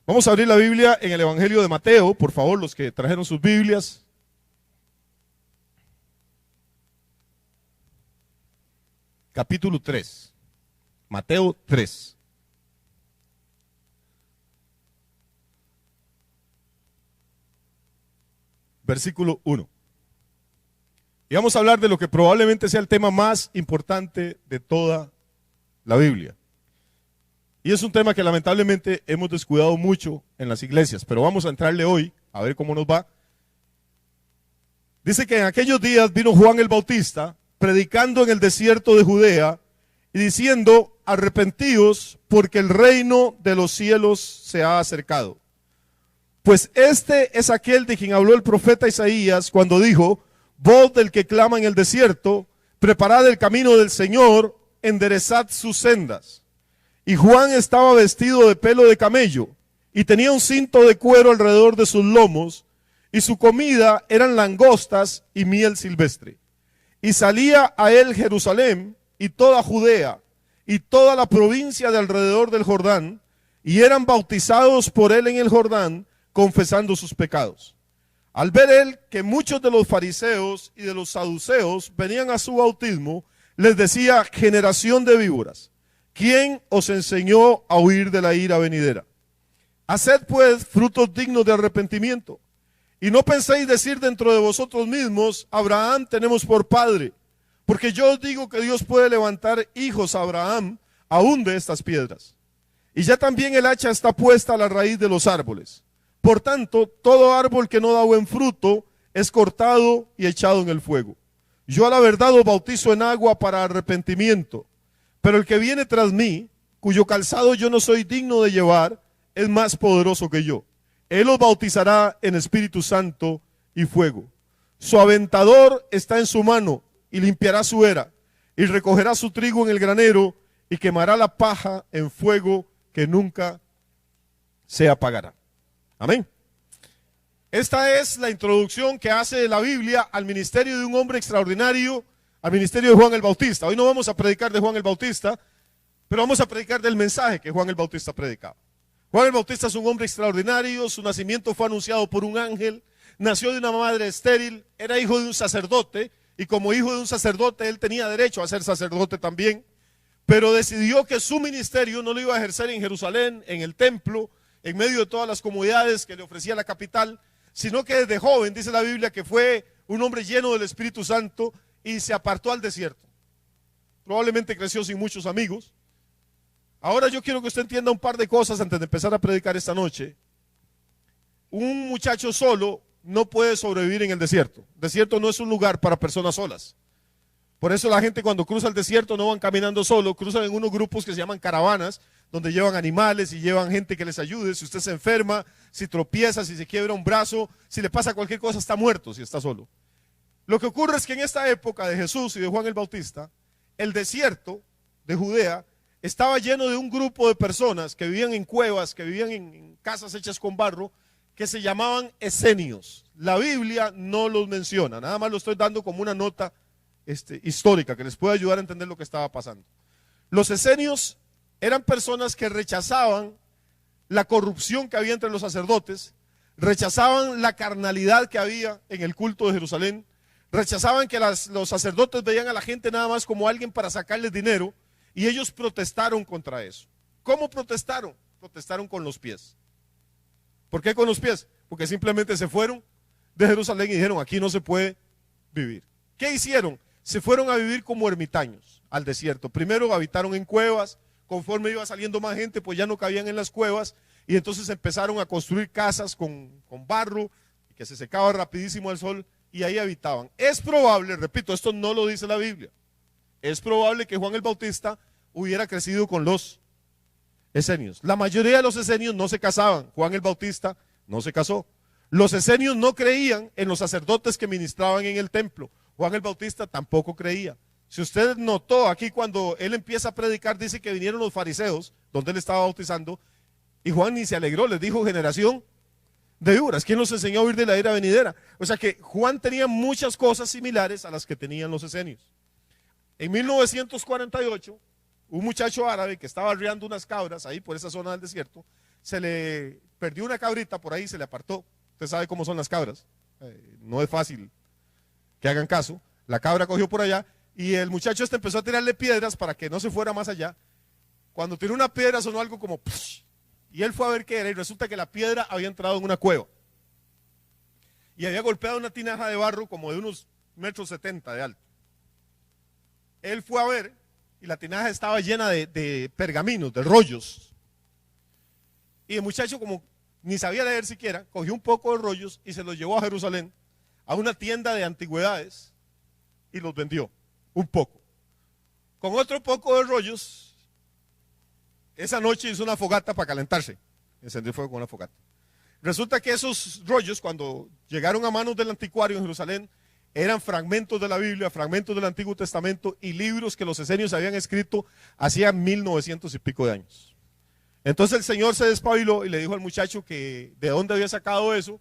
Vamos a abrir la Biblia en el Evangelio de Mateo, por favor, los que trajeron sus Biblias. Capítulo 3. Mateo 3. Versículo 1. Y vamos a hablar de lo que probablemente sea el tema más importante de toda la Biblia. Y es un tema que lamentablemente hemos descuidado mucho en las iglesias, pero vamos a entrarle hoy, a ver cómo nos va. Dice que en aquellos días vino Juan el Bautista, predicando en el desierto de Judea, y diciendo, arrepentíos, porque el reino de los cielos se ha acercado. Pues este es aquel de quien habló el profeta Isaías, cuando dijo, voz del que clama en el desierto, preparad el camino del Señor, enderezad sus sendas. Y Juan estaba vestido de pelo de camello, y tenía un cinto de cuero alrededor de sus lomos, y su comida eran langostas y miel silvestre. Y salía a él Jerusalén, y toda Judea, y toda la provincia de alrededor del Jordán, y eran bautizados por él en el Jordán, confesando sus pecados. Al ver él que muchos de los fariseos y de los saduceos venían a su bautismo, les decía, generación de víboras, ¿quién os enseñó a huir de la ira venidera? Haced pues frutos dignos de arrepentimiento, y no penséis decir dentro de vosotros mismos, Abraham tenemos por padre, porque yo os digo que Dios puede levantar hijos a Abraham aún de estas piedras. Y ya también el hacha está puesta a la raíz de los árboles. Por tanto, todo árbol que no da buen fruto es cortado y echado en el fuego. Yo a la verdad os bautizo en agua para arrepentimiento, pero el que viene tras mí, cuyo calzado yo no soy digno de llevar, es más poderoso que yo. Él os bautizará en Espíritu Santo y fuego. Su aventador está en su mano y limpiará su era, y recogerá su trigo en el granero y quemará la paja en fuego que nunca se apagará. Amén. Esta es la introducción que hace la Biblia al ministerio de un hombre extraordinario, al ministerio de Juan el Bautista. Hoy no vamos a predicar de Juan el Bautista, pero vamos a predicar del mensaje que Juan el Bautista predicaba. Juan el Bautista es un hombre extraordinario, su nacimiento fue anunciado por un ángel, nació de una madre estéril, era hijo de un sacerdote, y como hijo de un sacerdote él tenía derecho a ser sacerdote también, pero decidió que su ministerio no lo iba a ejercer en Jerusalén, en el templo, en medio de todas las comodidades que le ofrecía la capital, sino que desde joven, dice la Biblia, que fue un hombre lleno del Espíritu Santo y se apartó al desierto. Probablemente creció sin muchos amigos. Ahora yo quiero que usted entienda un par de cosas antes de empezar a predicar esta noche. Un muchacho solo no puede sobrevivir en el desierto. El desierto no es un lugar para personas solas. Por eso la gente cuando cruza el desierto no van caminando solo, cruzan en unos grupos que se llaman caravanas, donde llevan animales y llevan gente que les ayude. Si usted se enferma, si tropieza, si se quiebra un brazo, si le pasa cualquier cosa, está muerto si está solo. Lo que ocurre es que en esta época de Jesús y de Juan el Bautista, el desierto de Judea estaba lleno de un grupo de personas que vivían en cuevas, que vivían en casas hechas con barro, que se llamaban esenios. La Biblia no los menciona, nada más lo estoy dando como una nota histórica que les puede ayudar a entender lo que estaba pasando. Los esenios eran personas que rechazaban la corrupción que había entre los sacerdotes, rechazaban la carnalidad que había en el culto de Jerusalén, rechazaban que los sacerdotes veían a la gente nada más como alguien para sacarles dinero, y ellos protestaron contra eso. ¿Cómo protestaron? Protestaron con los pies. ¿Por qué con los pies? Porque simplemente se fueron de Jerusalén y dijeron, aquí no se puede vivir. ¿Qué hicieron? Se fueron a vivir como ermitaños al desierto. Primero habitaron en cuevas, conforme iba saliendo más gente, pues ya no cabían en las cuevas, y entonces empezaron a construir casas con barro, que se secaba rapidísimo al sol, y ahí habitaban. Es probable, repito, esto no lo dice la Biblia, es probable que Juan el Bautista hubiera crecido con los esenios. La mayoría de los esenios no se casaban, Juan el Bautista no se casó. Los esenios no creían en los sacerdotes que ministraban en el templo, Juan el Bautista tampoco creía. Si usted notó aquí cuando él empieza a predicar, dice que vinieron los fariseos, donde él estaba bautizando, y Juan ni se alegró, les dijo generación de víboras. ¿Quién los enseñó a huir de la ira venidera? O sea que Juan tenía muchas cosas similares a las que tenían los esenios. En 1948, un muchacho árabe que estaba arriando unas cabras ahí por esa zona del desierto, se le perdió una cabrita por ahí y se le apartó. Usted sabe cómo son las cabras. No es fácil que hagan caso. La cabra cogió por allá y el muchacho empezó a tirarle piedras para que no se fuera más allá. Cuando tiró una piedra sonó algo como psh, y él fue a ver qué era y resulta que la piedra había entrado en una cueva y había golpeado una tinaja de barro como de unos 1,70 m de alto. Él fue a ver y la tinaja estaba llena de pergaminos, de rollos. Y el muchacho, como ni sabía leer siquiera, cogió un poco de rollos y se los llevó a Jerusalén, a una tienda de antigüedades, y los vendió, un poco. Con otro poco de rollos, esa noche hizo una fogata para calentarse. Encendió fuego con una fogata. Resulta que esos rollos, cuando llegaron a manos del anticuario en Jerusalén, eran fragmentos de la Biblia, fragmentos del Antiguo Testamento y libros que los esenios habían escrito hacía 1900 y pico de años. Entonces el Señor se despabiló y le dijo al muchacho que de dónde había sacado eso,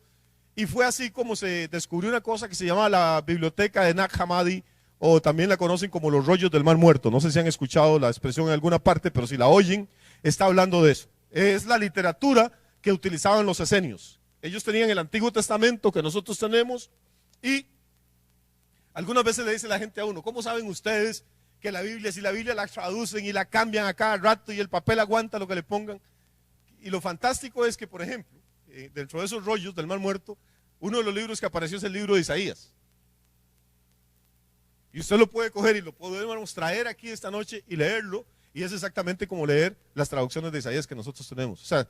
y fue así como se descubrió una cosa que se llama la biblioteca de Nag Hammadi, o también la conocen como los rollos del Mar Muerto. No sé si han escuchado la expresión en alguna parte, pero si la oyen, está hablando de eso. Es la literatura que utilizaban los esenios. Ellos tenían el Antiguo Testamento que nosotros tenemos, y algunas veces le dice la gente a uno, ¿cómo saben ustedes que la Biblia, si la Biblia la traducen y la cambian a cada rato y el papel aguanta lo que le pongan? Y lo fantástico es que, por ejemplo, dentro de esos rollos del Mar Muerto, uno de los libros que apareció es el libro de Isaías. Y usted lo puede coger y lo podemos traer aquí esta noche y leerlo, y es exactamente como leer las traducciones de Isaías que nosotros tenemos. O sea,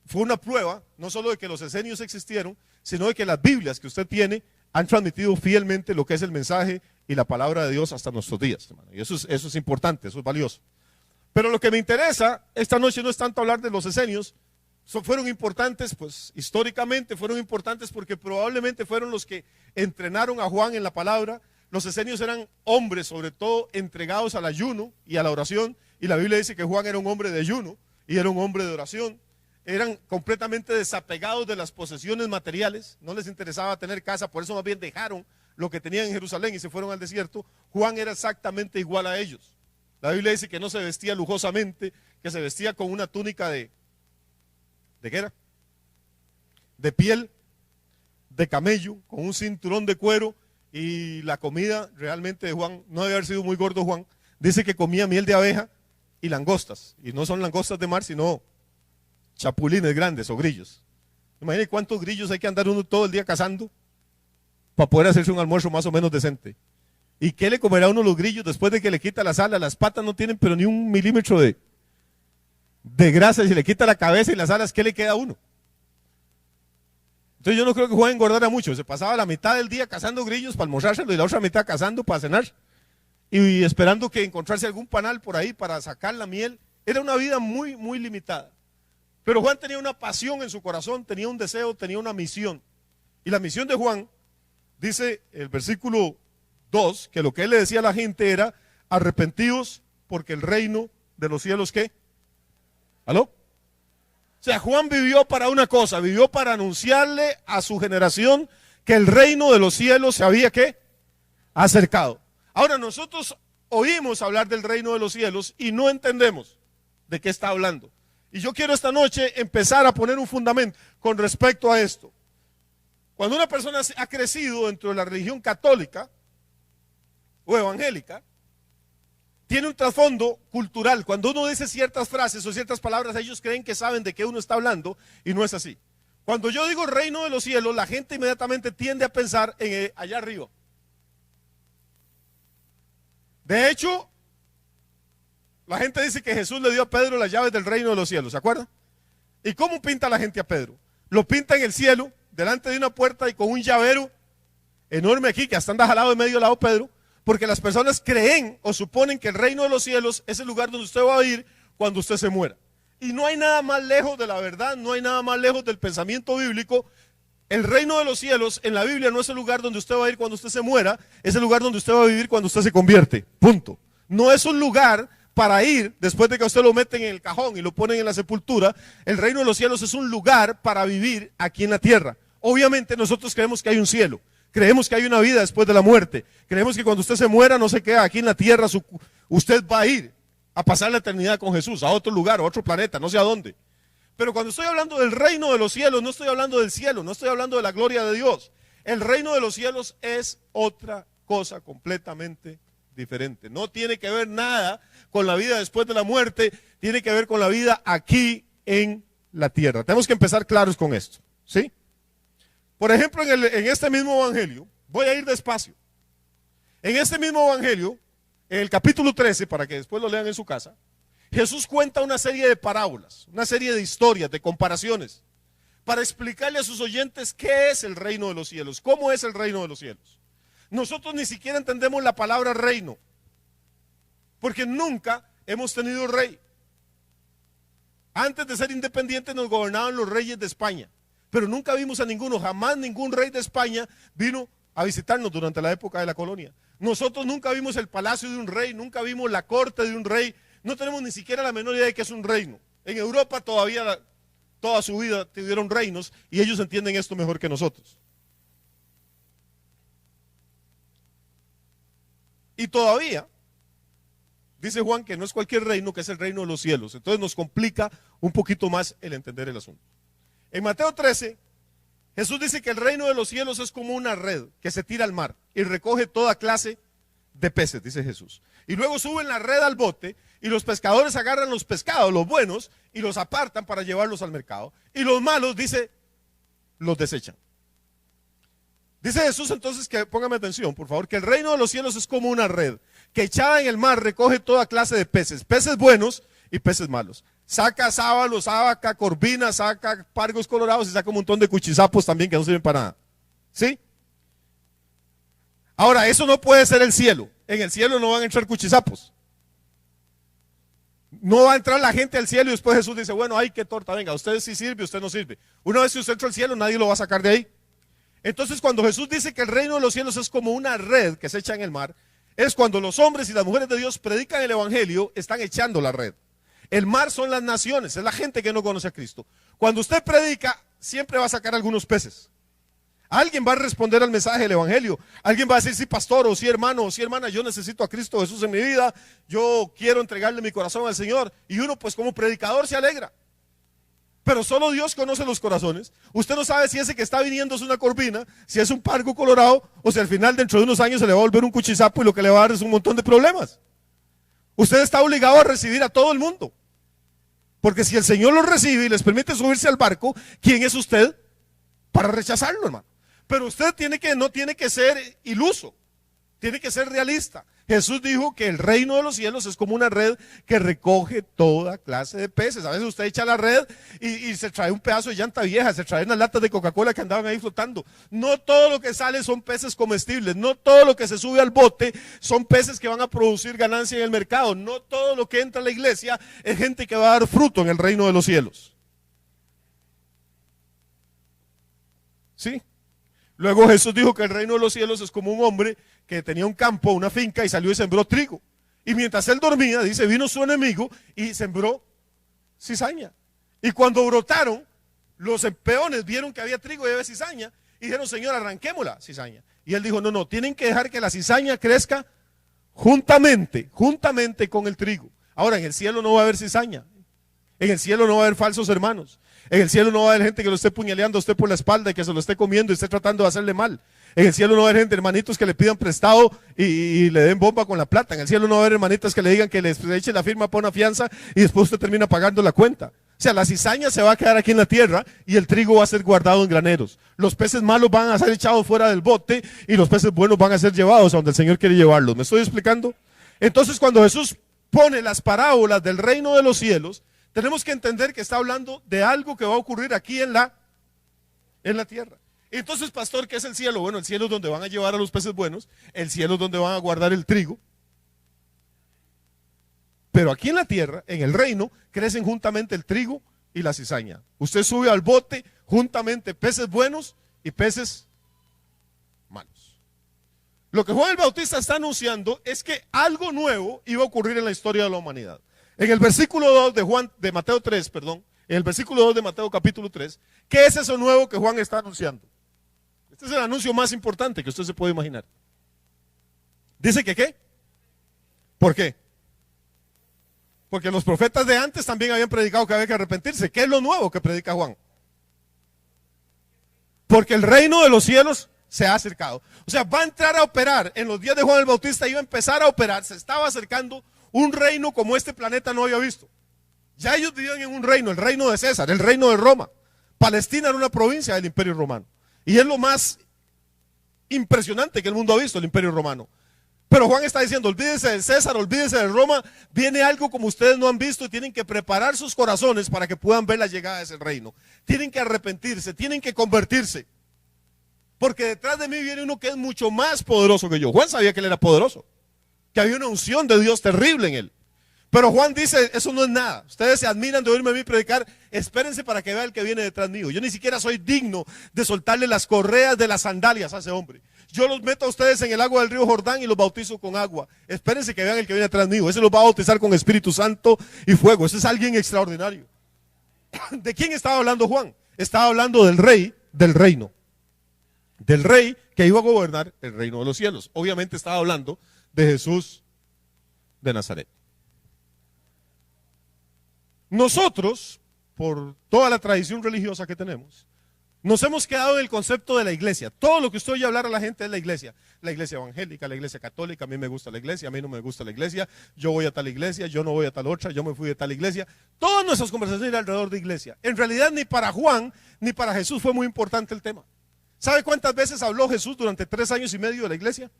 fue una prueba, no solo de que los esenios existieron, sino de que las Biblias que usted tiene han transmitido fielmente lo que es el mensaje y la palabra de Dios hasta nuestros días, hermano. Y eso es importante, eso es valioso. Pero lo que me interesa esta noche no es tanto hablar de los esenios. Fueron importantes, pues históricamente fueron importantes porque probablemente fueron los que entrenaron a Juan en la palabra. Los esenios eran hombres, sobre todo, entregados al ayuno y a la oración, y la Biblia dice que Juan era un hombre de ayuno y era un hombre de oración. Eran completamente desapegados de las posesiones materiales, no les interesaba tener casa, por eso más bien dejaron lo que tenían en Jerusalén y se fueron al desierto. Juan era exactamente igual a ellos. La Biblia dice que no se vestía lujosamente, que se vestía con una túnica ¿de qué era? De piel, de camello, con un cinturón de cuero, y la comida realmente de Juan, no debe haber sido muy gordo Juan, dice que comía miel de abeja y langostas, y no son langostas de mar, sino chapulines grandes o grillos. Imagínense cuántos grillos hay que andar uno todo el día cazando para poder hacerse un almuerzo más o menos decente. ¿Y qué le comerá uno los grillos después de que le quita las alas? Las patas no tienen pero ni 1 milímetro de grasa, y si le quita la cabeza y las alas, ¿qué le queda a uno? Entonces yo no creo que Juan engordara mucho, se pasaba la mitad del día cazando grillos para almorzárselo y la otra mitad cazando para cenar y esperando que encontrarse algún panal por ahí para sacar la miel. Era una vida muy, muy limitada. Pero Juan tenía una pasión en su corazón, tenía un deseo, tenía una misión. Y la misión de Juan, dice el versículo 2, que lo que él le decía a la gente era: arrepentidos porque el reino de los cielos, ¿qué? ¿Aló? O sea, Juan vivió para una cosa, vivió para anunciarle a su generación que el reino de los cielos se había, ¿qué? Acercado. Ahora nosotros oímos hablar del reino de los cielos y no entendemos de qué está hablando. Y yo quiero esta noche empezar a poner un fundamento con respecto a esto. Cuando una persona ha crecido dentro de la religión católica o evangélica, tiene un trasfondo cultural. Cuando uno dice ciertas frases o ciertas palabras, ellos creen que saben de qué uno está hablando, y no es así. Cuando yo digo reino de los cielos, la gente inmediatamente tiende a pensar en allá arriba. De hecho, la gente dice que Jesús le dio a Pedro las llaves del reino de los cielos, ¿se acuerdan? ¿Y cómo pinta la gente a Pedro? Lo pinta en el cielo, delante de una puerta y con un llavero enorme aquí, que hasta anda jalado de medio lado Pedro, porque las personas creen o suponen que el reino de los cielos es el lugar donde usted va a ir cuando usted se muera. Y no hay nada más lejos de la verdad, no hay nada más lejos del pensamiento bíblico. El reino de los cielos en la Biblia no es el lugar donde usted va a ir cuando usted se muera, es el lugar donde usted va a vivir cuando usted se convierte, punto. No es un lugar para ir después de que usted lo meten en el cajón y lo ponen en la sepultura. El reino de los cielos es un lugar para vivir aquí en la tierra. Obviamente nosotros creemos que hay un cielo, creemos que hay una vida después de la muerte, creemos que cuando usted se muera no se queda aquí en la tierra, usted va a ir a pasar la eternidad con Jesús, a otro lugar, a otro planeta, no sé a dónde. Pero cuando estoy hablando del reino de los cielos, no estoy hablando del cielo, no estoy hablando de la gloria de Dios. El reino de los cielos es otra cosa completamente diferente. No tiene que ver nada con la vida después de la muerte, tiene que ver con la vida aquí en la tierra. Tenemos que empezar claros con esto, ¿sí? Por ejemplo, en este mismo evangelio, voy a ir despacio. En este mismo evangelio, en el capítulo 13, para que después lo lean en su casa, Jesús cuenta una serie de parábolas, una serie de historias, de comparaciones, para explicarle a sus oyentes qué es el reino de los cielos, cómo es el reino de los cielos. Nosotros ni siquiera entendemos la palabra reino, porque nunca hemos tenido rey. Antes de ser independientes nos gobernaban los reyes de España, pero nunca vimos a ninguno, jamás ningún rey de España vino a visitarnos durante la época de la colonia. Nosotros nunca vimos el palacio de un rey, nunca vimos la corte de un rey, no tenemos ni siquiera la menor idea de que es un reino. En Europa todavía toda su vida tuvieron reinos y ellos entienden esto mejor que nosotros. Y todavía, dice Juan que no es cualquier reino, que es el reino de los cielos. Entonces nos complica un poquito más el entender el asunto. En Mateo 13, Jesús dice que el reino de los cielos es como una red que se tira al mar y recoge toda clase de peces, dice Jesús. Y luego suben la red al bote y los pescadores agarran los pescados, los buenos, y los apartan para llevarlos al mercado. Y los malos, dice, los desechan. Dice Jesús entonces que, póngame atención por favor, que el reino de los cielos es como una red que echada en el mar recoge toda clase de peces, peces buenos y peces malos. Saca sábalos, saca corvinas, saca pargos colorados y saca un montón de cuchizapos también que no sirven para nada. ¿Sí? Ahora, eso no puede ser el cielo. En el cielo no van a entrar cuchizapos. No va a entrar la gente al cielo y después Jesús dice, bueno, ay, qué torta, venga, usted sí sirve, usted no sirve. Una vez que usted entra al cielo, nadie lo va a sacar de ahí. Entonces, cuando Jesús dice que el reino de los cielos es como una red que se echa en el mar, es cuando los hombres y las mujeres de Dios predican el evangelio, están echando la red. El mar son las naciones, es la gente que no conoce a Cristo. Cuando usted predica, siempre va a sacar algunos peces. Alguien va a responder al mensaje del evangelio. Alguien va a decir, sí, pastor, o sí, hermano, o sí, hermana, yo necesito a Cristo Jesús en mi vida. Yo quiero entregarle mi corazón al Señor. Y uno, pues, como predicador se alegra. Pero solo Dios conoce los corazones. Usted no sabe si ese que está viniendo es una corvina, si es un pargo colorado, o si al final, dentro de unos años, se le va a volver un cuchizapo y lo que le va a dar es un montón de problemas. Usted está obligado a recibir a todo el mundo. Porque si el Señor los recibe y les permite subirse al barco, ¿quién es usted para rechazarlo, hermano? Pero usted no tiene que ser iluso, tiene que ser realista. Jesús dijo que el reino de los cielos es como una red que recoge toda clase de peces. A veces usted echa la red y se trae un pedazo de llanta vieja, se trae unas latas de Coca-Cola que andaban ahí flotando. No todo lo que sale son peces comestibles, no todo lo que se sube al bote son peces que van a producir ganancia en el mercado. No todo lo que entra a la iglesia es gente que va a dar fruto en el reino de los cielos. ¿Sí? Luego Jesús dijo que el reino de los cielos es como un hombre que tenía un campo, una finca y salió y sembró trigo. Y mientras él dormía, dice, vino su enemigo y sembró cizaña. Y cuando brotaron, los peones vieron que había trigo y había cizaña y dijeron, Señor, arranquémosla cizaña. Y él dijo, no, tienen que dejar que la cizaña crezca juntamente con el trigo. Ahora, en el cielo no va a haber cizaña. En el cielo no va a haber falsos hermanos. En el cielo no va a haber gente que lo esté puñaleando a usted por la espalda y que se lo esté comiendo y esté tratando de hacerle mal. En el cielo no va a haber gente, hermanitos, que le pidan prestado y le den bomba con la plata. En el cielo no va a haber hermanitas que le digan que les eche la firma para una fianza y después usted termina pagando la cuenta. O sea, la cizaña se va a quedar aquí en la tierra y el trigo va a ser guardado en graneros. Los peces malos van a ser echados fuera del bote y los peces buenos van a ser llevados a donde el Señor quiere llevarlos. ¿Me estoy explicando? Entonces, cuando Jesús pone las parábolas del reino de los cielos, tenemos que entender que está hablando de algo que va a ocurrir aquí en la tierra. Entonces, pastor, ¿qué es el cielo? Bueno, el cielo es donde van a llevar a los peces buenos, el cielo es donde van a guardar el trigo. Pero aquí en la tierra, en el reino, crecen juntamente el trigo y la cizaña. Usted sube al bote juntamente peces buenos y peces malos. Lo que Juan el Bautista está anunciando es que algo nuevo iba a ocurrir en la historia de la humanidad. En el versículo 2 de Mateo 3, en el versículo 2 de Mateo capítulo 3, ¿qué es eso nuevo que Juan está anunciando? Este es el anuncio más importante que usted se puede imaginar. Dice que ¿qué? ¿Por qué? Porque los profetas de antes también habían predicado que había que arrepentirse. ¿Qué es lo nuevo que predica Juan? Porque el reino de los cielos se ha acercado. O sea, va a entrar a operar. En los días de Juan el Bautista iba a empezar a operar. Se estaba acercando un reino como este planeta no había visto. Ya ellos vivían en un reino, el reino de César, el reino de Roma. Palestina era una provincia del Imperio Romano. Y es lo más impresionante que el mundo ha visto, el Imperio Romano. Pero Juan está diciendo, olvídese de César, olvídese de Roma, viene algo como ustedes no han visto y tienen que preparar sus corazones para que puedan ver la llegada de ese reino. Tienen que arrepentirse, tienen que convertirse. Porque detrás de mí viene uno que es mucho más poderoso que yo. Juan sabía que él era poderoso, que había una unción de Dios terrible en él. Pero Juan dice, eso no es nada. Ustedes se admiran de oírme a mí predicar, espérense para que vean el que viene detrás mío. Yo ni siquiera soy digno de soltarle las correas de las sandalias a ese hombre. Yo los meto a ustedes en el agua del río Jordán y los bautizo con agua. Espérense que vean el que viene detrás mío. Ese los va a bautizar con Espíritu Santo y fuego. Ese es alguien extraordinario. ¿De quién estaba hablando Juan? Estaba hablando del rey del reino. Del rey que iba a gobernar el reino de los cielos. Obviamente estaba hablando de Jesús de Nazaret. Nosotros, por toda la tradición religiosa que tenemos, nos hemos quedado en el concepto de la iglesia. Todo lo que usted oye hablar a la gente es la iglesia. La iglesia evangélica, la iglesia católica, a mí me gusta la iglesia, a mí no me gusta la iglesia, yo voy a tal iglesia, yo no voy a tal otra, yo me fui de tal iglesia. Todas nuestras conversaciones alrededor de iglesia. En realidad ni para Juan ni para Jesús fue muy importante el tema. ¿Sabe cuántas veces habló Jesús durante 3 años y medio de la iglesia?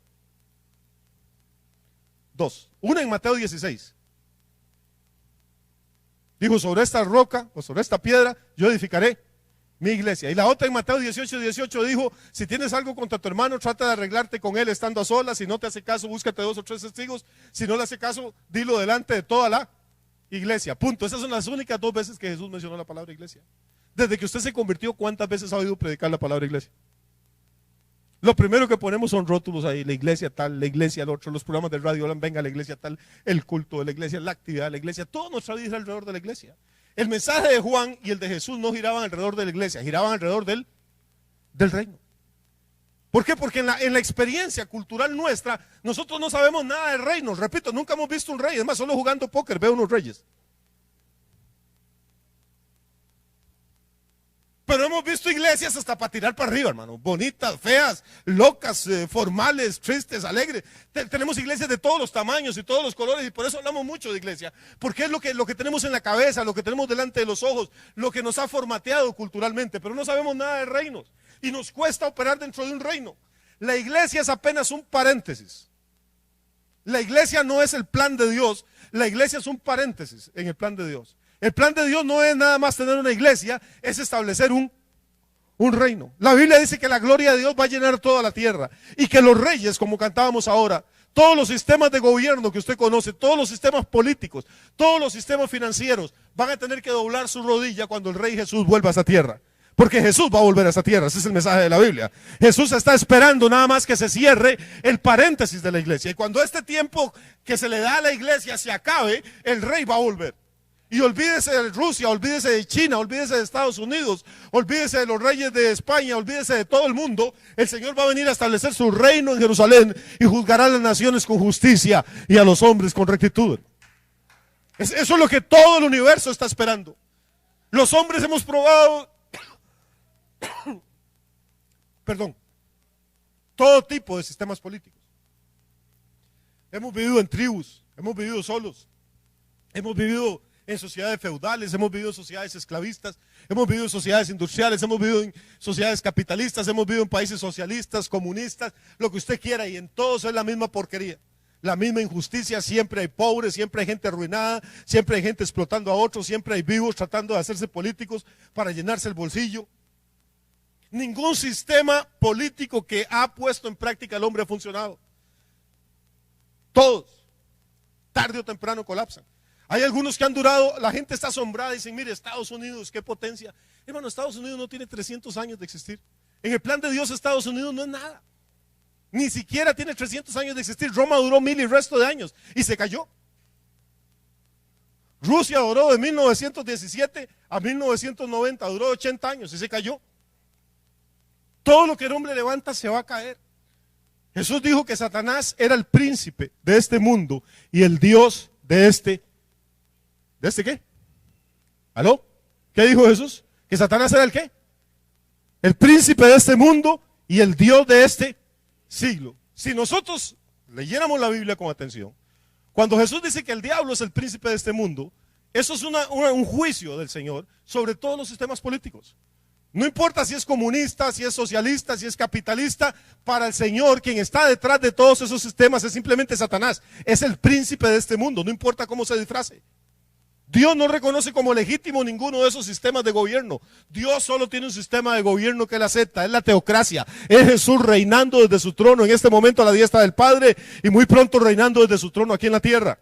2. Una en Mateo 16. Dijo, sobre esta roca o sobre esta piedra yo edificaré mi iglesia. Y la otra en Mateo 18 dijo, si tienes algo contra tu hermano, trata de arreglarte con él estando a solas. Si no te hace caso, búscate 2 o 3 testigos. Si no le hace caso, dilo delante de toda la iglesia. Punto. Esas son las únicas 2 veces que Jesús mencionó la palabra iglesia. Desde que usted se convirtió, ¿cuántas veces ha oído predicar la palabra iglesia? Lo primero que ponemos son rótulos ahí, la iglesia tal, la iglesia el otro, los programas de radio hablan, venga la iglesia tal, el culto de la iglesia, la actividad de la iglesia, toda nuestra vida es alrededor de la iglesia. El mensaje de Juan y el de Jesús no giraban alrededor de la iglesia, giraban alrededor del reino. ¿Por qué? Porque en la experiencia cultural nuestra, nosotros no sabemos nada de reinos. Repito, nunca hemos visto un rey, es más, solo jugando póker veo unos reyes. Pero hemos visto iglesias hasta para tirar para arriba, hermano. Bonitas, feas, locas, formales, tristes, alegres. Tenemos iglesias de todos los tamaños y todos los colores y por eso hablamos mucho de iglesia. Porque es lo que tenemos en la cabeza, lo que tenemos delante de los ojos, lo que nos ha formateado culturalmente. Pero no sabemos nada de reinos y nos cuesta operar dentro de un reino. La iglesia es apenas un paréntesis. La iglesia no es el plan de Dios, la iglesia es un paréntesis en el plan de Dios. El plan de Dios no es nada más tener una iglesia, es establecer un reino. La Biblia dice que la gloria de Dios va a llenar toda la tierra y que los reyes, como cantábamos ahora, todos los sistemas de gobierno que usted conoce, todos los sistemas políticos, todos los sistemas financieros van a tener que doblar su rodilla cuando el Rey Jesús vuelva a esa tierra. Porque Jesús va a volver a esa tierra, ese es el mensaje de la Biblia. Jesús está esperando nada más que se cierre el paréntesis de la iglesia. Y cuando este tiempo que se le da a la iglesia se acabe, el Rey va a volver. Y olvídese de Rusia, olvídese de China, olvídese de Estados Unidos, olvídese de los reyes de España, olvídese de todo el mundo. El Señor va a venir a establecer su reino en Jerusalén y juzgará a las naciones con justicia y a los hombres con rectitud. Eso es lo que todo el universo está esperando. Los hombres hemos probado, todo tipo de sistemas políticos. Hemos vivido en tribus, hemos vivido solos, hemos vivido en sociedades feudales, hemos vivido en sociedades esclavistas, hemos vivido en sociedades industriales, hemos vivido en sociedades capitalistas, hemos vivido en países socialistas, comunistas, lo que usted quiera, y en todos es la misma porquería, la misma injusticia. Siempre hay pobres, siempre hay gente arruinada, siempre hay gente explotando a otros, siempre hay vivos tratando de hacerse políticos para llenarse el bolsillo. Ningún sistema político que ha puesto en práctica el hombre ha funcionado. Todos, tarde o temprano, colapsan. Hay algunos que han durado, la gente está asombrada y dicen, mire, Estados Unidos, qué potencia. Hermano, Estados Unidos no tiene 300 años de existir. En el plan de Dios, Estados Unidos no es nada. Ni siquiera tiene 300 años de existir. Roma duró 1000 y resto de años y se cayó. Rusia duró de 1917 a 1990, duró 80 años y se cayó. Todo lo que el hombre levanta se va a caer. Jesús dijo que Satanás era el príncipe de este mundo y el Dios de este ¿De este qué? ¿Aló? ¿Qué dijo Jesús? ¿Que Satanás era el qué? El príncipe de este mundo y el Dios de este siglo. Si nosotros leyéramos la Biblia con atención, cuando Jesús dice que el diablo es el príncipe de este mundo, eso es un juicio del Señor sobre todos los sistemas políticos. No importa si es comunista, si es socialista, si es capitalista, para el Señor quien está detrás de todos esos sistemas es simplemente Satanás. Es el príncipe de este mundo, no importa cómo se disfrace. Dios no reconoce como legítimo ninguno de esos sistemas de gobierno. Dios solo tiene un sistema de gobierno que él acepta, es la teocracia. Es Jesús reinando desde su trono en este momento a la diestra del Padre y muy pronto reinando desde su trono aquí en la tierra.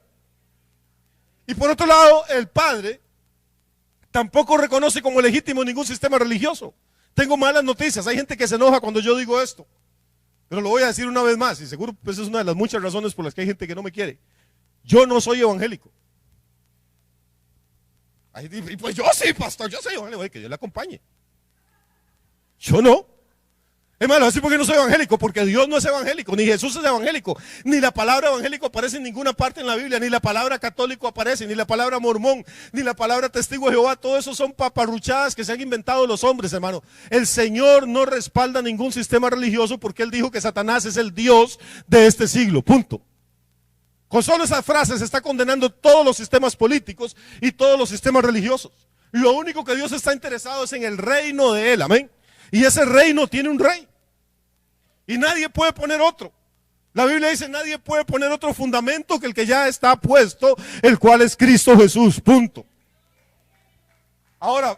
Y por otro lado, el Padre tampoco reconoce como legítimo ningún sistema religioso. Tengo malas noticias, hay gente que se enoja cuando yo digo esto, pero lo voy a decir una vez más y seguro pues es una de las muchas razones por las que hay gente que no me quiere. Yo no soy evangélico. Y pues yo sí, pastor, yo soy evangélico, que Dios le acompañe. Yo no. Hermano, así porque no soy evangélico, porque Dios no es evangélico, ni Jesús es evangélico, ni la palabra evangélico aparece en ninguna parte en la Biblia, ni la palabra católico aparece, ni la palabra mormón, ni la palabra testigo de Jehová. Todo eso son paparruchadas que se han inventado los hombres, hermano. El Señor no respalda ningún sistema religioso porque Él dijo que Satanás es el Dios de este siglo, punto. Con solo esa frase se está condenando todos los sistemas políticos y todos los sistemas religiosos. Lo único que Dios está interesado es en el reino de Él, amén. Y ese reino tiene un rey. Y nadie puede poner otro. La Biblia dice, nadie puede poner otro fundamento que el que ya está puesto, el cual es Cristo Jesús, punto. Ahora,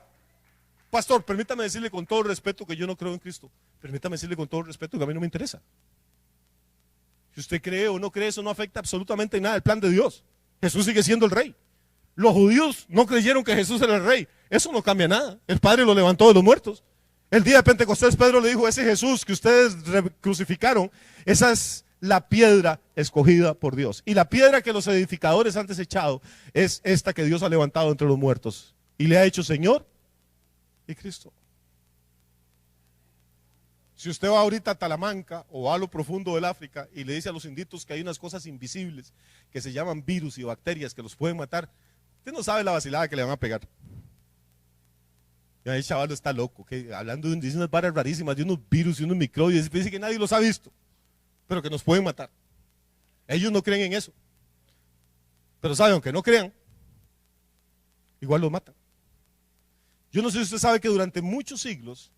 pastor, permítame decirle con todo respeto que yo no creo en Cristo. Permítame decirle con todo respeto que a mí no me interesa. Si usted cree o no cree, eso no afecta absolutamente nada el plan de Dios. Jesús sigue siendo el rey. Los judíos no creyeron que Jesús era el rey. Eso no cambia nada. El Padre lo levantó de los muertos. El día de Pentecostés Pedro le dijo, ese Jesús que ustedes crucificaron, esa es la piedra escogida por Dios. Y la piedra que los edificadores han desechado es esta que Dios ha levantado entre los muertos. Y le ha hecho Señor y Cristo. Si usted va ahorita a Talamanca o va a lo profundo del África y le dice a los inditos que hay unas cosas invisibles que se llaman virus y bacterias que los pueden matar, usted no sabe la vacilada que le van a pegar. Y ahí el chaval está loco, que hablando de unas varas rarísimas, de unos virus y unos microbios, dice que nadie los ha visto, pero que nos pueden matar. Ellos no creen en eso. Pero saben, aunque no crean, igual los matan. Yo no sé si usted sabe que durante muchos siglos,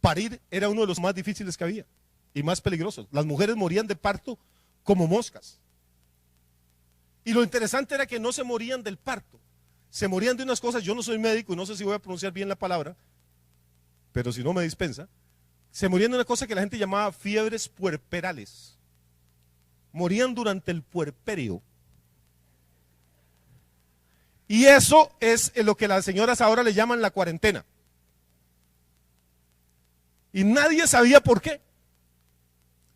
parir era uno de los más difíciles que había y más peligrosos. Las mujeres morían de parto como moscas. Y lo interesante era que no se morían del parto. Se morían de unas cosas, yo no soy médico y no sé si voy a pronunciar bien la palabra, pero si no me dispensa, se morían de una cosa que la gente llamaba fiebres puerperales. Morían durante el puerperio. Y eso es lo que las señoras ahora le llaman la cuarentena. Y nadie sabía por qué.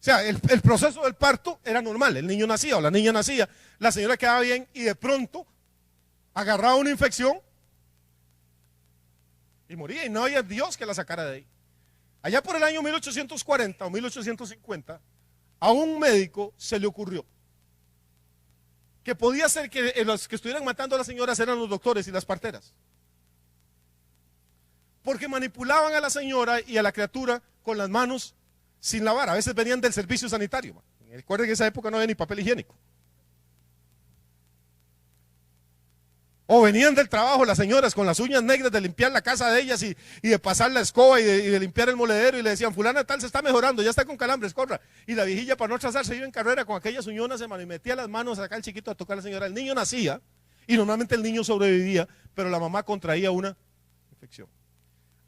O sea, el proceso del parto era normal, el niño nacía o la niña nacía, la señora quedaba bien y de pronto agarraba una infección y moría y no había Dios que la sacara de ahí. Allá por el año 1840 o 1850 a un médico se le ocurrió que podía ser que los que estuvieran matando a las señoras eran los doctores y las parteras, porque manipulaban a la señora y a la criatura con las manos sin lavar. A veces venían del servicio sanitario. Recuerden que en esa época no había ni papel higiénico. O venían del trabajo las señoras con las uñas negras de limpiar la casa de ellas y de pasar la escoba y de limpiar el moledero y le decían, fulana tal se está mejorando, ya está con calambres, corra. Y la viejilla para no atrasarse iba en carrera con aquellas uñonas, hermano, y metía las manos acá al chiquito a tocar a la señora. El niño nacía y normalmente el niño sobrevivía, pero la mamá contraía una infección.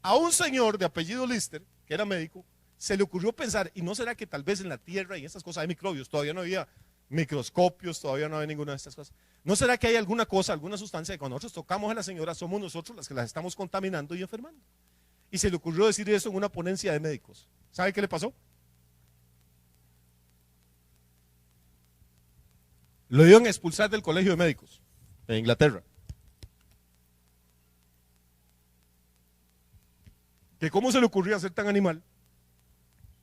A un señor de apellido Lister, que era médico, se le ocurrió pensar, ¿y no será que tal vez en la tierra y estas cosas hay microbios? Todavía no había microscopios, todavía no había ninguna de estas cosas. ¿No será que hay alguna cosa, alguna sustancia que cuando nosotros tocamos a la señora somos nosotros las que las estamos contaminando y enfermando? Y se le ocurrió decir eso en una ponencia de médicos. ¿Sabe qué le pasó? Lo iban a expulsar del colegio de médicos en Inglaterra. Que cómo se le ocurría ser tan animal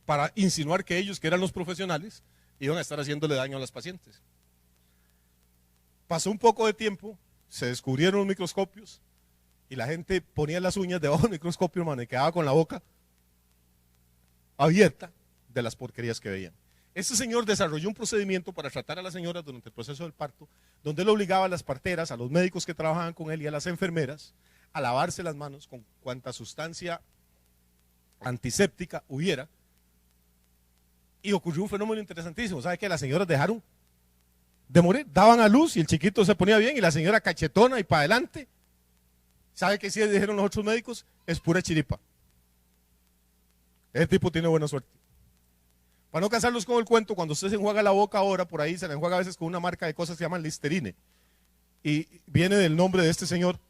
para insinuar que ellos, que eran los profesionales, iban a estar haciéndole daño a las pacientes. Pasó un poco de tiempo, se descubrieron los microscopios y la gente ponía las uñas debajo del microscopio, hermano, y quedaba con la boca abierta de las porquerías que veían. Este señor desarrolló un procedimiento para tratar a las señoras durante el proceso del parto, donde él obligaba a las parteras, a los médicos que trabajaban con él y a las enfermeras a lavarse las manos con cuanta sustancia antiséptica hubiera. Y ocurrió un fenómeno interesantísimo. ¿Sabe qué? Las señoras dejaron de morir, daban a luz y el chiquito se ponía bien y la señora cachetona y para adelante. ¿Sabe qué sí dijeron los otros médicos? Es pura chiripa. Ese tipo tiene buena suerte. Para no cansarlos con el cuento, cuando usted se enjuaga la boca ahora, por ahí se la enjuaga a veces con una marca de cosas que se llaman Listerine. Y viene del nombre de este señor,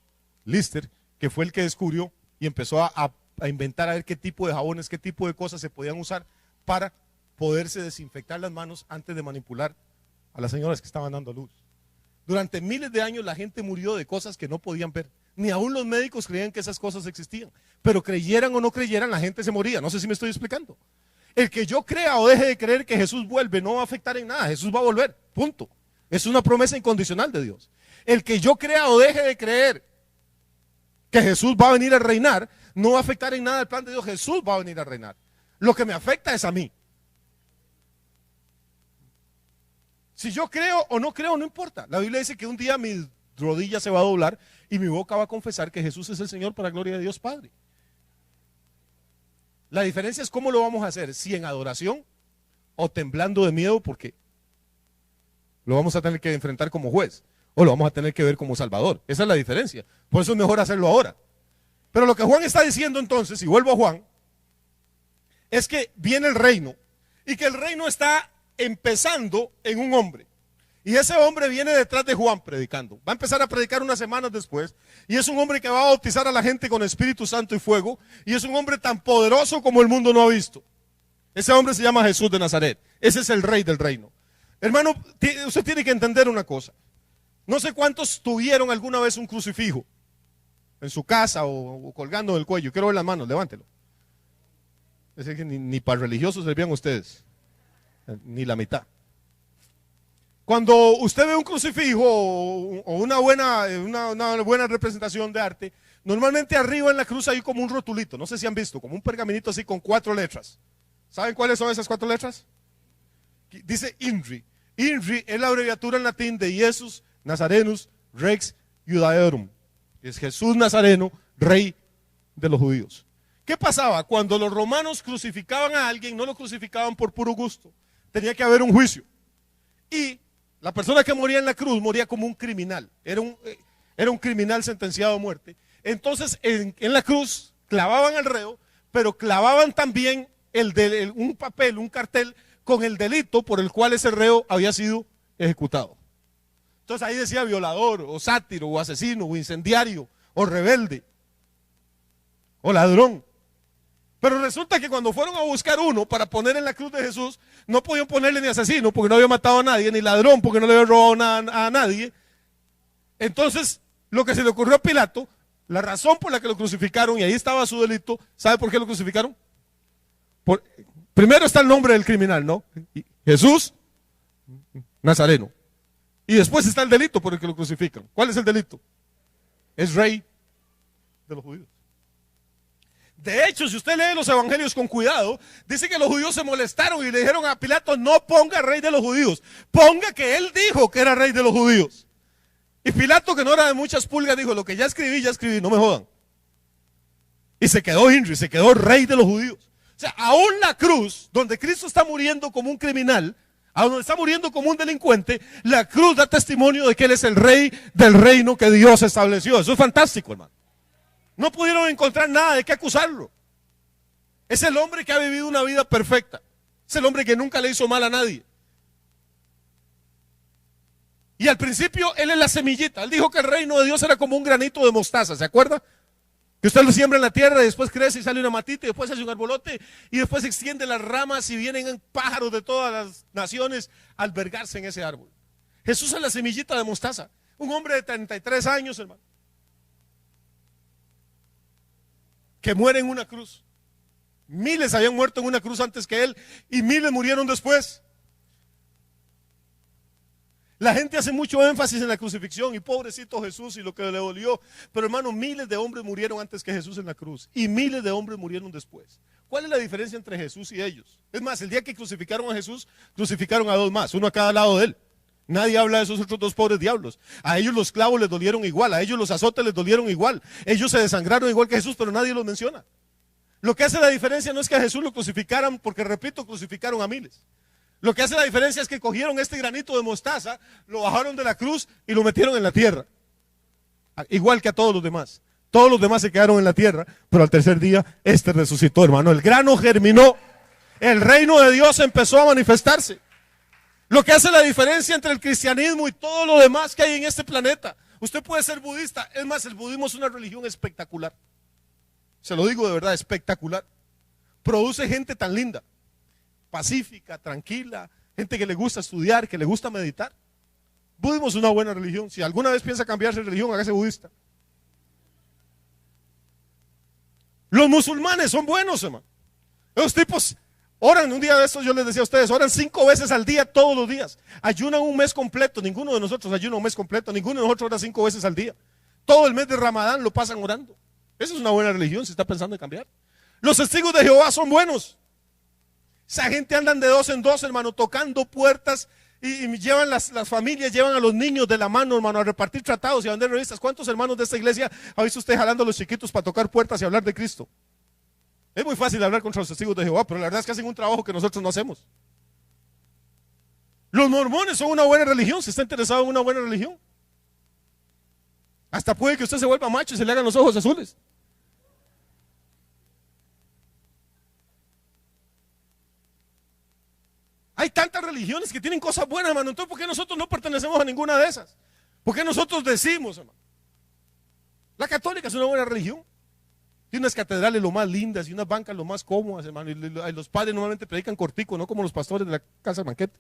Lister, que fue el que descubrió y empezó a inventar a ver qué tipo de jabones, qué tipo de cosas se podían usar para poderse desinfectar las manos antes de manipular a las señoras que estaban dando a luz. Durante miles de años la gente murió de cosas que no podían ver. Ni aún los médicos creían que esas cosas existían. Pero creyeran o no creyeran, la gente se moría. No sé si me estoy explicando. El que yo crea o deje de creer que Jesús vuelve no va a afectar en nada. Jesús va a volver, punto. Es una promesa incondicional de Dios. El que yo crea o deje de creer que Jesús va a venir a reinar no va a afectar en nada el plan de Dios. Jesús va a venir a reinar. Lo que me afecta es a mí. Si yo creo o no creo, no importa. La Biblia dice que un día mi rodilla se va a doblar y mi boca va a confesar que Jesús es el Señor para la gloria de Dios Padre. La diferencia es cómo lo vamos a hacer, si en adoración o temblando de miedo porque lo vamos a tener que enfrentar como juez o lo vamos a tener que ver como Salvador. Esa es la diferencia. Por eso es mejor hacerlo ahora. Pero lo que Juan está diciendo entonces, y vuelvo a Juan, es que viene el reino y que el reino está empezando en un hombre. Y ese hombre viene detrás de Juan predicando. Va a empezar a predicar unas semanas después. Y es un hombre que va a bautizar a la gente con Espíritu Santo y fuego. Y es un hombre tan poderoso como el mundo no ha visto. Ese hombre se llama Jesús de Nazaret. Ese es el rey del reino. Hermano, usted tiene que entender una cosa. No sé cuántos tuvieron alguna vez un crucifijo en su casa o colgando del cuello. Quiero ver las manos, levántelo. Es que ni para religiosos servían ustedes. Ni la mitad. Cuando usted ve un crucifijo o una buena representación de arte, normalmente arriba en la cruz hay como un rotulito, no sé si han visto, como un pergaminito así con 4 letras. ¿Saben cuáles son esas 4 letras? Dice INRI. INRI es la abreviatura en latín de Jesus Nazarenus Rex Judaeorum. Es Jesús Nazareno, rey de los judíos. ¿Qué pasaba? Cuando los romanos crucificaban a alguien, no lo crucificaban por puro gusto. Tenía que haber un juicio. Y la persona que moría en la cruz moría como un criminal. Era un criminal sentenciado a muerte. Entonces en la cruz clavaban al reo, pero clavaban también un papel, un cartel con el delito por el cual ese reo había sido ejecutado. Entonces ahí decía violador, o sátiro, o asesino, o incendiario, o rebelde, o ladrón. Pero resulta que cuando fueron a buscar uno para poner en la cruz de Jesús, no podían ponerle ni asesino porque no había matado a nadie, ni ladrón porque no le había robado nada a nadie. Entonces, lo que se le ocurrió a Pilato, la razón por la que lo crucificaron, y ahí estaba su delito, ¿sabe por qué lo crucificaron? Primero está el nombre del criminal, ¿no? Jesús Nazareno. Y después está el delito por el que lo crucifican. ¿Cuál es el delito? Es rey de los judíos. De hecho, si usted lee los evangelios con cuidado, dice que los judíos se molestaron y le dijeron a Pilato, no ponga rey de los judíos, ponga que él dijo que era rey de los judíos. Y Pilato, que no era de muchas pulgas, dijo, lo que ya escribí, no me jodan. Y se quedó Henry, se quedó rey de los judíos. O sea, aún la cruz, donde Cristo está muriendo como un criminal, a donde está muriendo como un delincuente, la cruz da testimonio de que Él es el rey del reino que Dios estableció. Eso es fantástico, hermano. No pudieron encontrar nada de qué acusarlo. Es el hombre que ha vivido una vida perfecta. Es el hombre que nunca le hizo mal a nadie. Y al principio Él es la semillita. Él dijo que el reino de Dios era como un granito de mostaza, ¿se acuerda? Que usted lo siembra en la tierra y después crece y sale una matita y después hace un arbolote y después se extiende las ramas y vienen pájaros de todas las naciones a albergarse en ese árbol. Jesús es la semillita de mostaza. Un hombre de 33 años, hermano, que muere en una cruz. Miles habían muerto en una cruz antes que él y miles murieron después. La gente hace mucho énfasis en la crucifixión y pobrecito Jesús y lo que le dolió. Pero hermano, miles de hombres murieron antes que Jesús en la cruz y miles de hombres murieron después. ¿Cuál es la diferencia entre Jesús y ellos? Es más, el día que crucificaron a Jesús, crucificaron a dos más, uno a cada lado de él. Nadie habla de esos otros dos pobres diablos. A ellos los clavos les dolieron igual, a ellos los azotes les dolieron igual. Ellos se desangraron igual que Jesús, pero nadie los menciona. Lo que hace la diferencia no es que a Jesús lo crucificaran, porque repito, crucificaron a miles. Lo que hace la diferencia es que cogieron este granito de mostaza, lo bajaron de la cruz y lo metieron en la tierra. Igual que a todos los demás. Todos los demás se quedaron en la tierra, pero al tercer día este resucitó, hermano. El grano germinó, el reino de Dios empezó a manifestarse. Lo que hace la diferencia entre el cristianismo y todo lo demás que hay en este planeta. Usted puede ser budista, es más, el budismo es una religión espectacular. Se lo digo de verdad, espectacular. Produce gente tan linda, pacífica, tranquila, gente que le gusta estudiar, que le gusta meditar. Budismo es una buena religión. Si alguna vez piensa cambiarse de religión, hágase budista. Los musulmanes son buenos, hermano. Los tipos oran, un día de estos yo les decía a ustedes, oran 5 veces al día, todos los días. Ayunan un mes completo, ninguno de nosotros ayuna un mes completo, ninguno de nosotros ora 5 veces al día. Todo el mes de Ramadán lo pasan orando. Esa es una buena religión, si está pensando en cambiar. Los testigos de Jehová son buenos. Esa gente andan de 2 en 2, hermano, tocando puertas y llevan las familias, llevan a los niños de la mano, hermano, a repartir tratados y a vender revistas. ¿Cuántos hermanos de esta iglesia ha visto usted jalando a los chiquitos para tocar puertas y hablar de Cristo? Es muy fácil hablar contra los testigos de Jehová, pero la verdad es que hacen un trabajo que nosotros no hacemos. Los mormones son una buena religión, si está interesado en una buena religión. Hasta puede que usted se vuelva macho y se le hagan los ojos azules. Hay tantas religiones que tienen cosas buenas, hermano. Entonces, ¿por qué nosotros no pertenecemos a ninguna de esas? ¿Por qué nosotros decimos, hermano? La católica es una buena religión. Tiene unas catedrales lo más lindas y unas bancas lo más cómodas, hermano. Y los padres normalmente predican cortico, no como los pastores de la casa de banquete.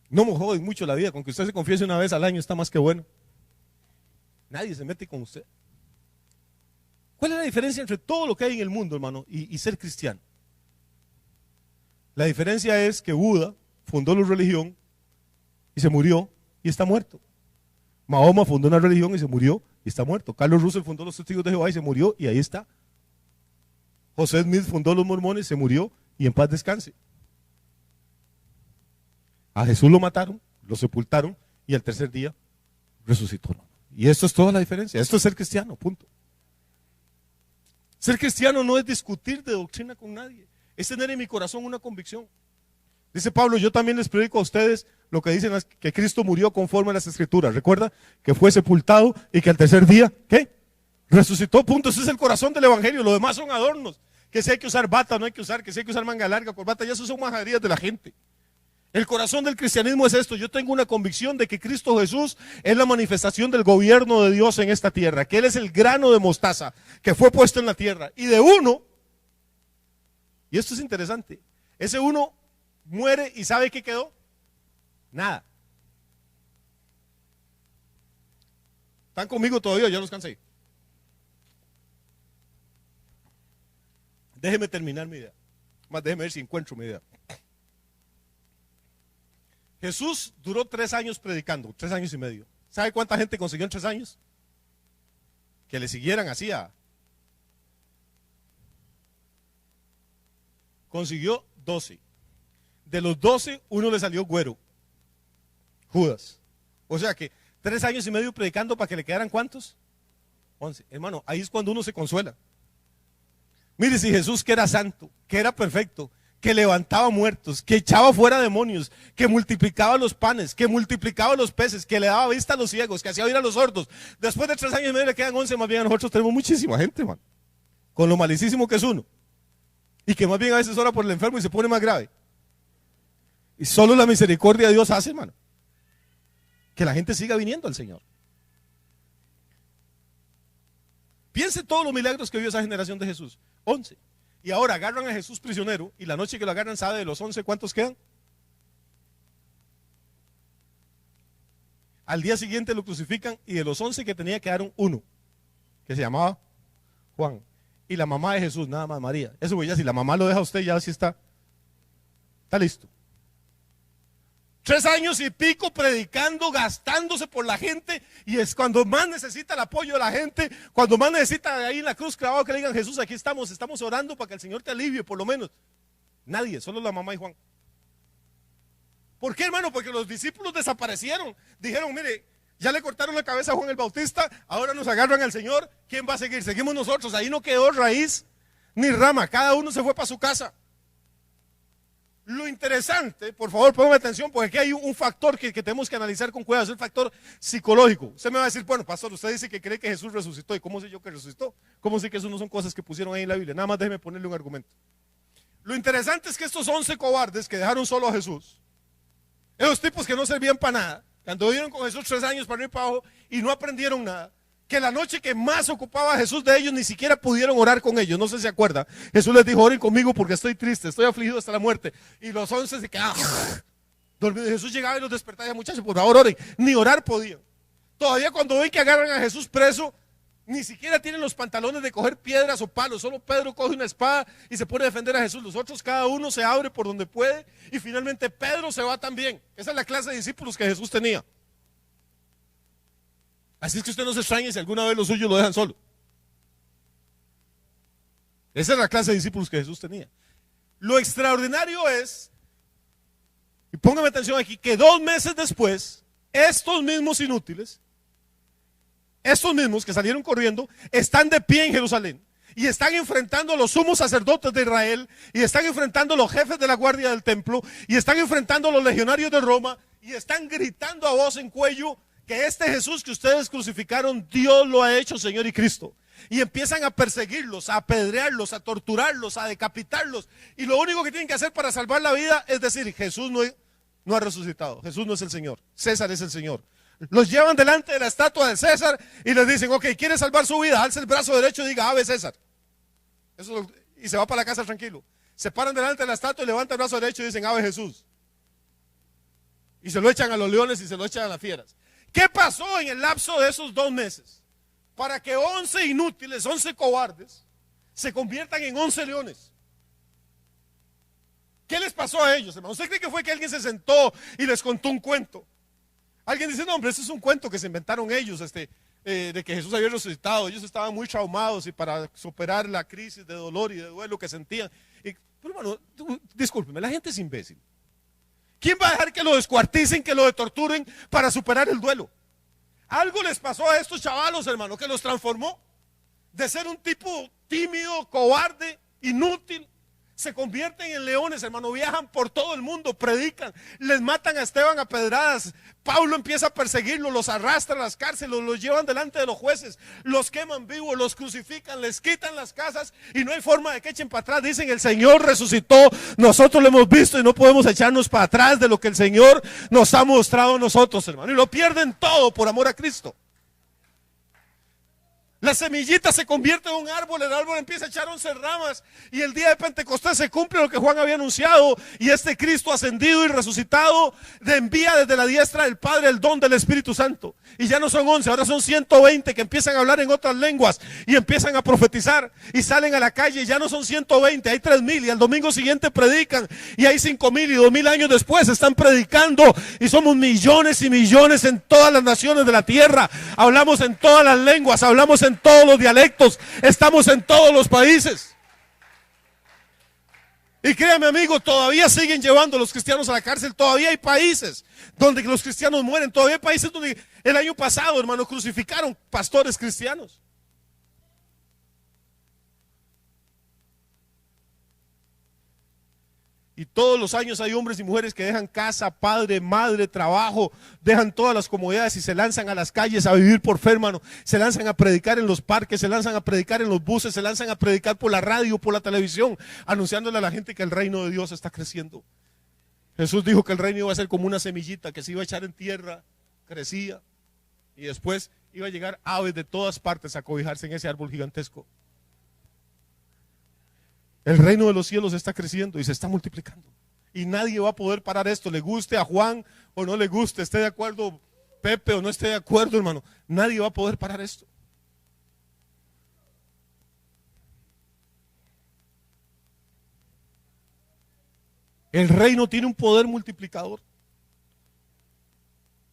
No me joden mucho la vida, con que usted se confiese una vez al año está más que bueno. Nadie se mete con usted. ¿Cuál es la diferencia entre todo lo que hay en el mundo, hermano, y ser cristiano? La diferencia es que Buda fundó la religión y se murió y está muerto. Mahoma fundó una religión y se murió y está muerto. Carlos Russell fundó los Testigos de Jehová y se murió y ahí está. José Smith fundó los Mormones, se murió y en paz descanse. A Jesús lo mataron, lo sepultaron y al tercer día resucitó. Y esto es toda la diferencia. Esto es ser cristiano, punto. Ser cristiano no es discutir de doctrina con nadie. Es tener en mi corazón una convicción. Dice Pablo, yo también les predico a ustedes lo que dicen, que Cristo murió conforme a las Escrituras. Recuerda que fue sepultado y que al tercer día, ¿qué? Resucitó, punto. Ese es el corazón del Evangelio. Lo demás son adornos. Que si hay que usar bata, no hay que usar. Que si hay que usar manga larga, corbata, ya eso son majaderías de la gente. El corazón del cristianismo es esto. Yo tengo una convicción de que Cristo Jesús es la manifestación del gobierno de Dios en esta tierra. Que Él es el grano de mostaza que fue puesto en la tierra. Y de uno, y esto es interesante, ese uno muere y ¿sabe qué quedó? Nada. ¿Están conmigo todavía? Ya los cansé. Déjeme terminar mi idea. Más déjeme ver si encuentro mi idea. Jesús duró 3 años predicando, 3 años y medio. ¿Sabe cuánta gente consiguió en 3 años? Que le siguieran así a... Consiguió 12. De los 12, uno le salió güero. Judas. O sea que 3 años y medio predicando para que le quedaran ¿cuántos? 11. Hermano, ahí es cuando uno se consuela. Mire, si Jesús, que era santo, que era perfecto, que levantaba muertos, que echaba fuera demonios, que multiplicaba los panes, que multiplicaba los peces, que le daba vista a los ciegos, que hacía oír a los sordos, después de 3 años y medio le quedan 11, más bien a nosotros tenemos muchísima gente, man, con lo malicísimo que es uno, y que más bien a veces ora por el enfermo y se pone más grave. Y solo la misericordia de Dios hace, hermano, que la gente siga viniendo al Señor. Piense todos los milagros que vio esa generación de Jesús. 11. Y ahora agarran a Jesús prisionero y la noche que lo agarran, ¿sabe de los 11 cuántos quedan? Al día siguiente lo crucifican y de los 11 que tenía quedaron uno, que se llamaba Juan. Y la mamá de Jesús, nada más, María. Eso, güey, ya si la mamá lo deja a usted, ya sí está listo. 3 años y pico predicando, gastándose por la gente, y es cuando más necesita el apoyo de la gente, cuando más necesita ahí en la cruz clavado que le digan: Jesús, aquí estamos orando para que el Señor te alivie, por lo menos. Nadie, solo la mamá y Juan. ¿Por qué, hermano? Porque los discípulos desaparecieron. Dijeron: mire, ya le cortaron la cabeza a Juan el Bautista, ahora nos agarran al Señor, ¿quién va a seguir? Seguimos nosotros. Ahí no quedó raíz ni rama, cada uno se fue para su casa. Lo interesante, por favor, póngame atención, porque aquí hay un factor que tenemos que analizar con cuidado, es el factor psicológico. Usted me va a decir: bueno, pastor, usted dice que cree que Jesús resucitó, ¿y cómo sé yo que resucitó? ¿Cómo sé que eso no son cosas que pusieron ahí en la Biblia? Nada más déjeme ponerle un argumento. Lo interesante es que estos 11 cobardes que dejaron solo a Jesús, esos tipos que no servían para nada, que anduvieron con Jesús 3 años para arriba y para abajo y no aprendieron nada, que la noche que más ocupaba a Jesús de ellos ni siquiera pudieron orar con ellos. No sé si se acuerda. Jesús les dijo: oren conmigo porque estoy triste, estoy afligido hasta la muerte. Y los 11 se quedaban dormidos. Jesús llegaba y los despertaba: muchachos, por favor oren. Ni orar podían. Todavía cuando ven que agarran a Jesús preso, ni siquiera tienen los pantalones de coger piedras o palos. Solo Pedro coge una espada y se pone a defender a Jesús. Los otros, cada uno se abre por donde puede, y finalmente Pedro se va también. Esa es la clase de discípulos que Jesús tenía. Así es que usted no se extrañe si alguna vez los suyos lo dejan solo. Esa es la clase de discípulos que Jesús tenía. Lo extraordinario es, y póngame atención aquí, que 2 meses después, estos mismos inútiles, estos mismos que salieron corriendo, están de pie en Jerusalén y están enfrentando a los sumos sacerdotes de Israel, y están enfrentando a los jefes de la guardia del templo, y están enfrentando a los legionarios de Roma, y están gritando a voz en cuello que este Jesús que ustedes crucificaron, Dios lo ha hecho Señor y Cristo. Y empiezan a perseguirlos, a apedrearlos, a torturarlos, a decapitarlos. Y lo único que tienen que hacer para salvar la vida es decir: Jesús no ha resucitado, Jesús no es el Señor, César es el Señor. Los llevan delante de la estatua de César y les dicen: ok, ¿quiere salvar su vida? Alce el brazo derecho y diga: ave César. Y se va para la casa tranquilo. Se paran delante de la estatua y levantan el brazo derecho y dicen: ave Jesús. Y se lo echan a los leones y se lo echan a las fieras. ¿Qué pasó en el lapso de esos 2 meses para que 11 inútiles, 11 cobardes, se conviertan en 11 leones? ¿Qué les pasó a ellos, hermano? ¿Usted cree que fue que alguien se sentó y les contó un cuento? Alguien dice: no, hombre, ese es un cuento que se inventaron ellos, de que Jesús había resucitado. Ellos estaban muy traumados y para superar la crisis de dolor y de duelo que sentían. Pero, hermano, discúlpeme, la gente es imbécil. ¿Quién va a dejar que lo descuarticen, que lo torturen para superar el duelo? Algo les pasó a estos chavalos, hermano, que los transformó de ser un tipo tímido, cobarde, inútil. Se convierten en leones, hermano, viajan por todo el mundo, predican, les matan a Esteban a pedradas. Pablo empieza a perseguirlos, los arrastra a las cárceles, los llevan delante de los jueces, los queman vivos, los crucifican, les quitan las casas y no hay forma de que echen para atrás. Dicen: el Señor resucitó, nosotros lo hemos visto y no podemos echarnos para atrás de lo que el Señor nos ha mostrado a nosotros, hermano. Y lo pierden todo por amor a Cristo. La semillita se convierte en un árbol, el árbol empieza a echar 11 ramas y el día de Pentecostés se cumple lo que Juan había anunciado, y este Cristo ascendido y resucitado le envía desde la diestra del Padre el don del Espíritu Santo. Y ya no son 11, ahora son 120 que empiezan a hablar en otras lenguas y empiezan a profetizar y salen a la calle. Y ya no son 120, hay 3,000 y al domingo siguiente predican, y hay 5,000 y 2,000 años después están predicando y somos millones y millones en todas las naciones de la tierra. Hablamos en todas las lenguas, hablamos en todos los dialectos, estamos en todos los países. Y créame, amigo, todavía siguen llevando a los cristianos a la cárcel. Todavía hay países donde los cristianos mueren. Todavía hay países donde el año pasado, hermano, crucificaron pastores cristianos. Y todos los años hay hombres y mujeres que dejan casa, padre, madre, trabajo, dejan todas las comodidades y se lanzan a las calles a vivir por fe, hermano. Se lanzan a predicar en los parques, se lanzan a predicar en los buses, se lanzan a predicar por la radio, por la televisión, anunciándole a la gente que el reino de Dios está creciendo. Jesús dijo que el reino iba a ser como una semillita que se iba a echar en tierra, crecía, y después iba a llegar aves de todas partes a cobijarse en ese árbol gigantesco. El reino de los cielos está creciendo y se está multiplicando. Y nadie va a poder parar esto, le guste a Juan o no le guste, esté de acuerdo Pepe o no esté de acuerdo, hermano. Nadie va a poder parar esto. El reino tiene un poder multiplicador.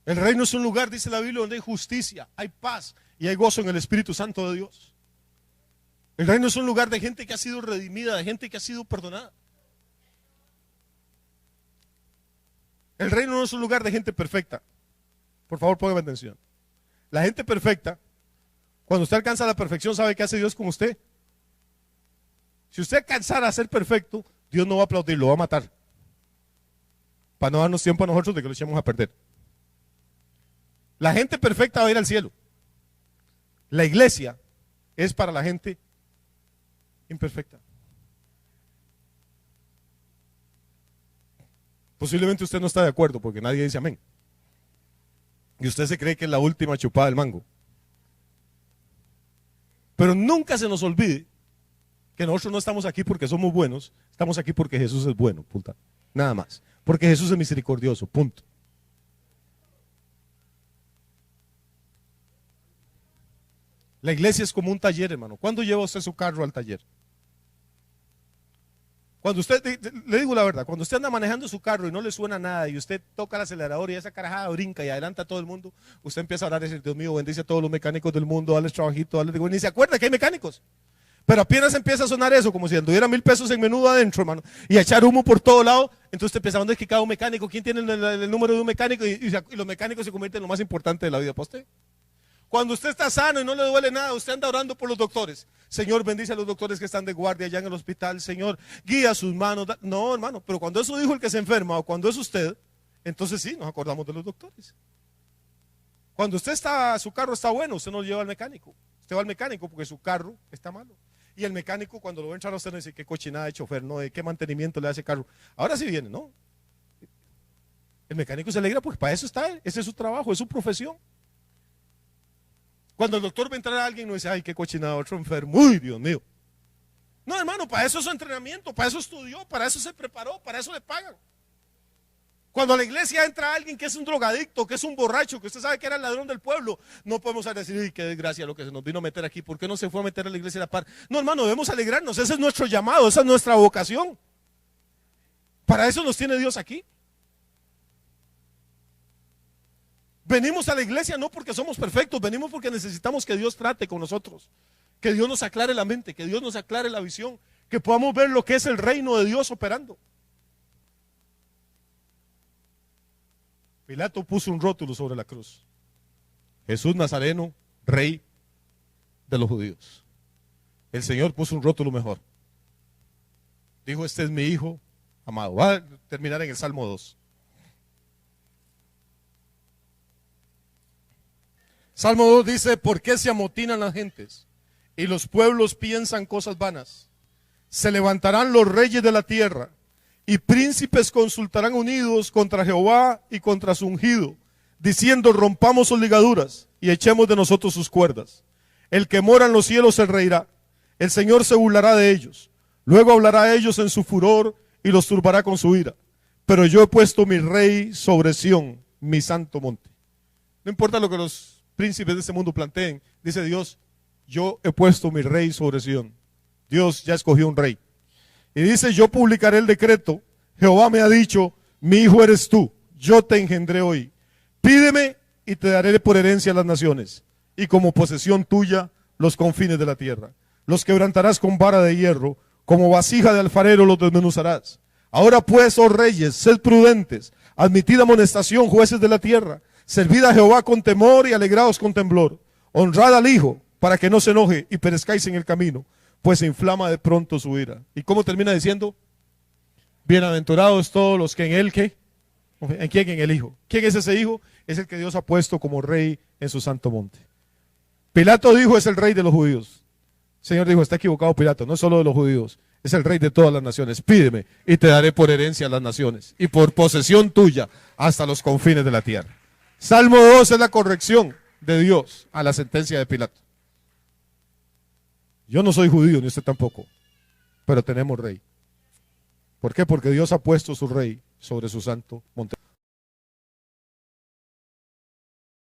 El reino es un lugar, dice la Biblia, donde hay justicia, hay paz y hay gozo en el Espíritu Santo de Dios. El reino es un lugar de gente que ha sido redimida, de gente que ha sido perdonada. El reino no es un lugar de gente perfecta. Por favor, póngame atención. La gente perfecta, cuando usted alcanza la perfección, ¿sabe qué hace Dios con usted? Si usted alcanzara a ser perfecto, Dios no va a aplaudir, lo va a matar. Para no darnos tiempo a nosotros de que lo echemos a perder. La gente perfecta va a ir al cielo. La iglesia es para la gente imperfecta. Posiblemente usted no está de acuerdo porque nadie dice amén. Y usted se cree que es la última chupada del mango. Pero nunca se nos olvide que nosotros no estamos aquí porque somos buenos, estamos aquí porque Jesús es bueno, punto. Nada más. Porque Jesús es misericordioso, punto. La iglesia es como un taller, hermano. ¿Cuándo lleva usted su carro al taller? Cuando usted, le digo la verdad, cuando usted anda manejando su carro y no le suena nada y usted toca el acelerador y esa carajada brinca y adelanta a todo el mundo, usted empieza a orar y decir, Dios mío, bendice a todos los mecánicos del mundo, dale trabajito, dale, ni se acuerda que hay mecánicos. Pero apenas empieza a sonar eso, como si anduviera 1000 pesos en menudo adentro, hermano, y a echar humo por todo lado, entonces usted empieza, ¿dónde es que cada un mecánico? ¿Quién tiene el número de un mecánico? Y los mecánicos se convierten en lo más importante de la vida para usted. Cuando usted está sano y no le duele nada, usted anda orando por los doctores. Señor, bendice a los doctores que están de guardia allá en el hospital. Señor, guía sus manos. No, hermano, pero cuando eso dijo el que se enferma o cuando es usted, entonces sí, nos acordamos de los doctores. Cuando usted está, su carro está bueno, usted no lo lleva al mecánico. Usted va al mecánico porque su carro está malo. Y el mecánico cuando lo va a entrar a usted no dice qué cochinada de chofer, no, de qué mantenimiento le hace ese carro. Ahora sí viene, ¿no? El mecánico se alegra porque para eso está él. Ese es su trabajo, es su profesión. Cuando el doctor va a entrar a alguien, no dice, ay, qué cochinada, otro enfermo, uy, Dios mío. No, hermano, para eso es su entrenamiento, para eso estudió, para eso se preparó, para eso le pagan. Cuando a la iglesia entra alguien que es un drogadicto, que es un borracho, que usted sabe que era el ladrón del pueblo, no podemos decir, uy, qué desgracia lo que se nos vino a meter aquí, ¿por qué no se fue a meter a la iglesia a la par? No, hermano, debemos alegrarnos, ese es nuestro llamado, esa es nuestra vocación. Para eso nos tiene Dios aquí. Venimos a la iglesia no porque somos perfectos, venimos porque necesitamos que Dios trate con nosotros, que Dios nos aclare la mente, que Dios nos aclare la visión, que podamos ver lo que es el reino de Dios operando. Pilato puso un rótulo sobre la cruz: Jesús Nazareno, rey de los judíos. El Señor puso un rótulo mejor. Dijo, este es mi hijo amado. Va a terminar en el Salmo 2. Salmo 2 dice, ¿por qué se amotinan las gentes y los pueblos piensan cosas vanas? Se levantarán los reyes de la tierra y príncipes consultarán unidos contra Jehová y contra su ungido, diciendo, rompamos sus ligaduras y echemos de nosotros sus cuerdas. El que mora en los cielos se reirá, el Señor se burlará de ellos, luego hablará a ellos en su furor y los turbará con su ira. Pero yo he puesto mi rey sobre Sión, mi santo monte. No importa lo que los príncipes de este mundo planteen, dice Dios, yo he puesto mi rey sobre Sión. Dios ya escogió un rey. Y dice, yo publicaré el decreto. Jehová me ha dicho, mi hijo eres tú, yo te engendré hoy. Pídeme y te daré por herencia las naciones, y como posesión tuya los confines de la tierra. Los quebrantarás con vara de hierro, como vasija de alfarero los desmenuzarás. Ahora pues, oh reyes, sed prudentes, admitid amonestación, jueces de la tierra. Servid a Jehová con temor y alegraos con temblor. Honrad al Hijo, para que no se enoje y perezcáis en el camino, pues se inflama de pronto su ira. ¿Y cómo termina diciendo? Bienaventurados todos los que en él, ¿qué? ¿En quién? En el Hijo. ¿Quién es ese Hijo? Es el que Dios ha puesto como rey en su santo monte. Pilato dijo, es el rey de los judíos. El Señor dijo, está equivocado Pilato, no solo de los judíos, es el rey de todas las naciones. Pídeme y te daré por herencia a las naciones y por posesión tuya hasta los confines de la tierra. Salmo 2 es la corrección de Dios a la sentencia de Pilato. Yo no soy judío, ni usted tampoco, pero tenemos rey. ¿Por qué? Porque Dios ha puesto su rey sobre su santo monte.